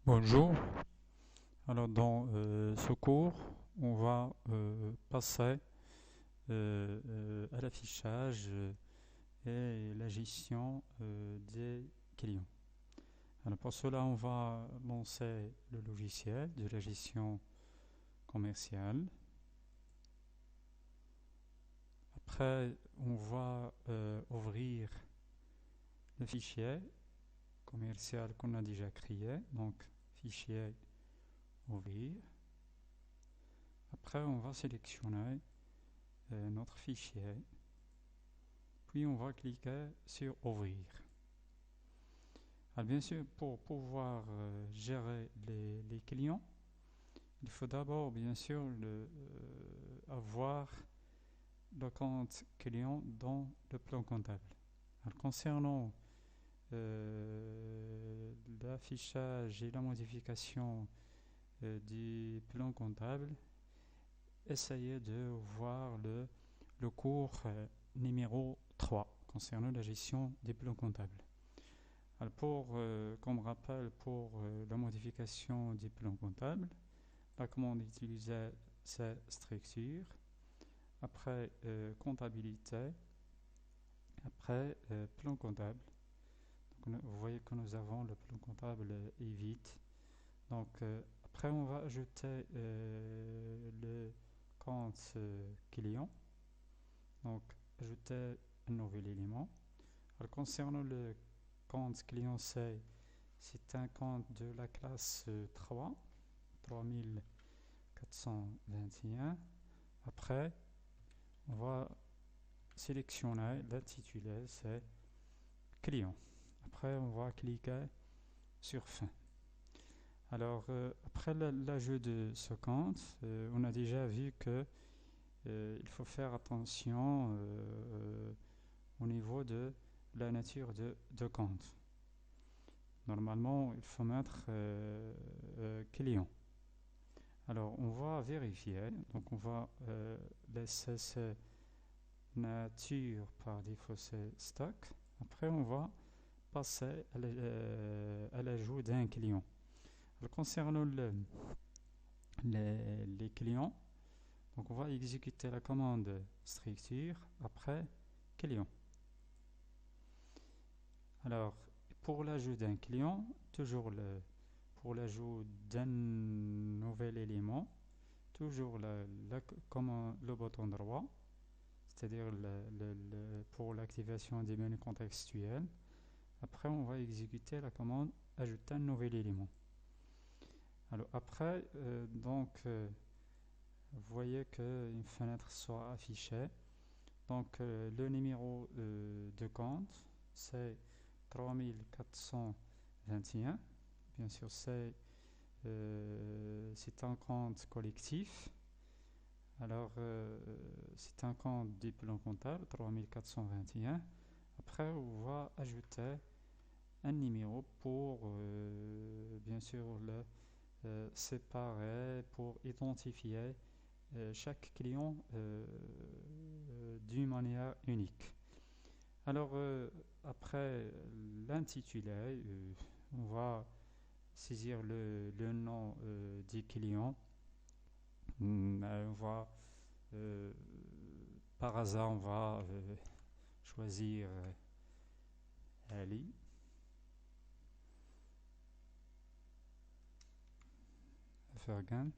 Bonjour. Alors dans ce cours, on va passer à l'affichage et la gestion des clients. Alors pour cela, on va lancer le logiciel de la gestion commerciale. Après, on va ouvrir le fichier commercial qu'on a déjà créé. Donc fichier ouvrir. Après, on va sélectionner notre fichier. Puis on va cliquer sur ouvrir. Alors bien sûr, pour pouvoir gérer les clients, il faut d'abord bien sûr avoir le compte client dans le plan comptable. Alors, concernant l'affichage et la modification du plan comptable, essayez de voir le cours numéro 3 concernant la gestion des plans comptables. Alors comme rappel, pour la modification du plan comptable, la commande utilisée c'est structure, après comptabilité, après plan comptable. Donc, vous voyez que nous avons le plan comptable est vide. Donc après on va ajouter le compte client. Donc ajouter un nouvel élément. Alors, concernant le compte client c'est un compte de la classe 3, 3421. Après, on va sélectionner l'intitulé, c'est client. Après, on va cliquer sur fin. Alors, après l'ajout de ce compte, on a déjà vu que il faut faire attention au niveau de la nature de compte. Normalement, il faut mettre client. Alors, on va vérifier. Donc, on va laisser cette nature par défaut, c'est stock. Après, on va passer à l'ajout d'un client. Alors, concernant les clients, donc on va exécuter la commande structure après client. Alors, pour l'ajout d'un client, toujours pour l'ajout d'un nouvel élément, toujours comme le bouton droit, c'est-à-dire pour l'activation des menus contextuels. Après, on va exécuter la commande ajouter un nouvel élément. Alors après, vous voyez qu'une fenêtre soit affichée. Donc le numéro de compte, c'est 3421. Bien sûr, c'est un compte collectif. Alors, c'est un compte du plan comptable 3421. Après, on va ajouter un numéro pour, bien sûr, le séparer, pour identifier chaque client d'une manière unique. Alors, après l'intitulé, on va saisir le nom du client. On va, euh, par hasard, on va choisir Ali. Fergan.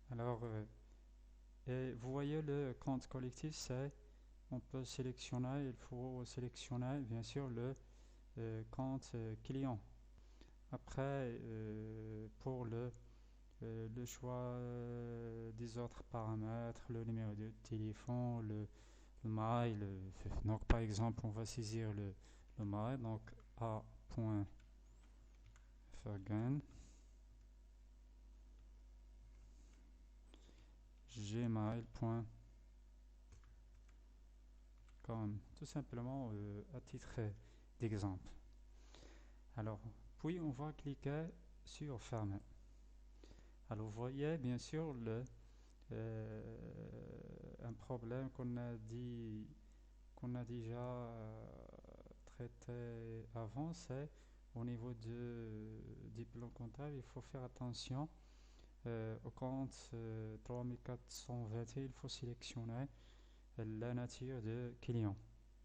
Alors, et vous voyez le compte collectif, on peut sélectionner, il faut sélectionner bien sûr le compte client. Après, pour le choix des autres paramètres, le numéro de téléphone, le mail, donc par exemple, on va saisir le mail, donc a.fergan gmail.com, tout simplement à titre d'exemple. Alors, puis on va cliquer sur fermer. Alors, vous voyez bien sûr un problème qu'on a déjà traité avant, c'est au niveau du plan comptable, il faut faire attention. Au compte 3421, il faut sélectionner la nature de client.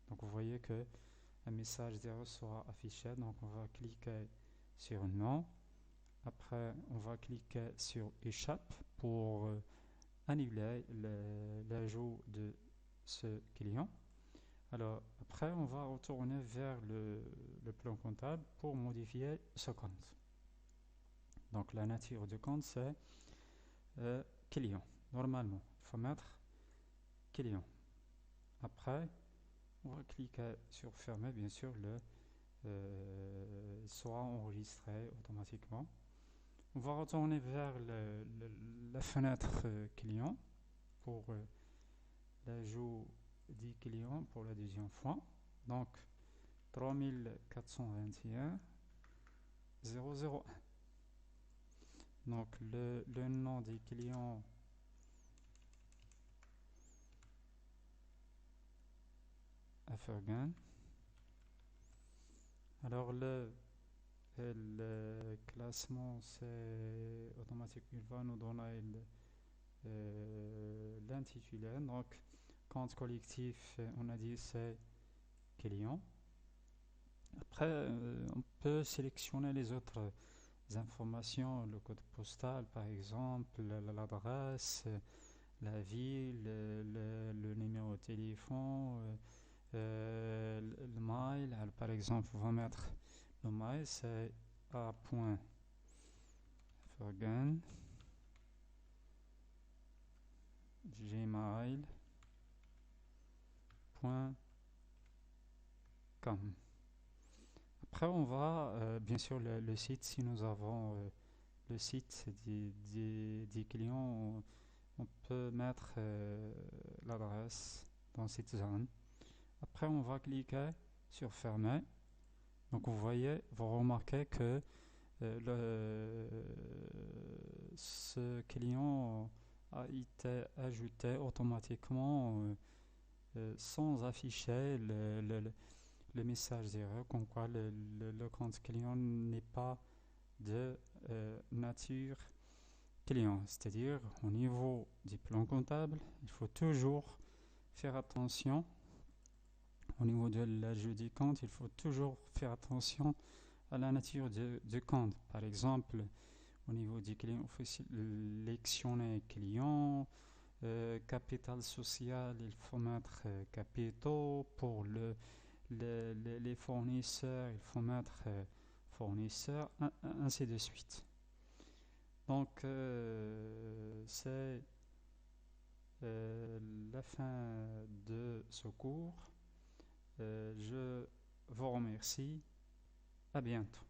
Donc vous voyez que un message d'erreur sera affiché. Donc on va cliquer sur non. Après on va cliquer sur échappe pour annuler l'ajout de ce client. Alors après on va retourner vers le plan comptable pour modifier ce compte. Donc la nature du compte c'est client. Normalement, il faut mettre client. Après, on va cliquer sur fermer. Bien sûr, il sera enregistré automatiquement. On va retourner vers la fenêtre client pour l'ajout du client pour la deuxième fois. Donc, 3421 001. Donc, le nom des clients Afghan. Alors, le classement, c'est automatique. Il va nous donner l'intitulé. Donc, compte collectif, on a dit c'est client. Après, on peut sélectionner les autres informations, le code postal par exemple, l'adresse, la ville, le numéro de téléphone, le mail. Alors, par exemple, on va mettre le mail, c'est a.fergan@gmail.com. Après, on va, bien sûr, le site, si nous avons le site des clients, on peut mettre l'adresse dans cette zone. Après, on va cliquer sur fermer. Donc, vous voyez, vous remarquez que ce client a été ajouté automatiquement sans afficher le message d'erreur, comme quoi le compte client n'est pas de nature client. C'est-à-dire, au niveau du plan comptable, il faut toujours faire attention. Au niveau de l'ajout du compte, il faut toujours faire attention à la nature du compte. Par exemple, au niveau du client, il faut sélectionner client, capital social, il faut mettre capitaux. Pour les fournisseurs, il faut mettre fournisseurs, ainsi de suite. Donc, c'est la fin de ce cours. Je vous remercie. À bientôt.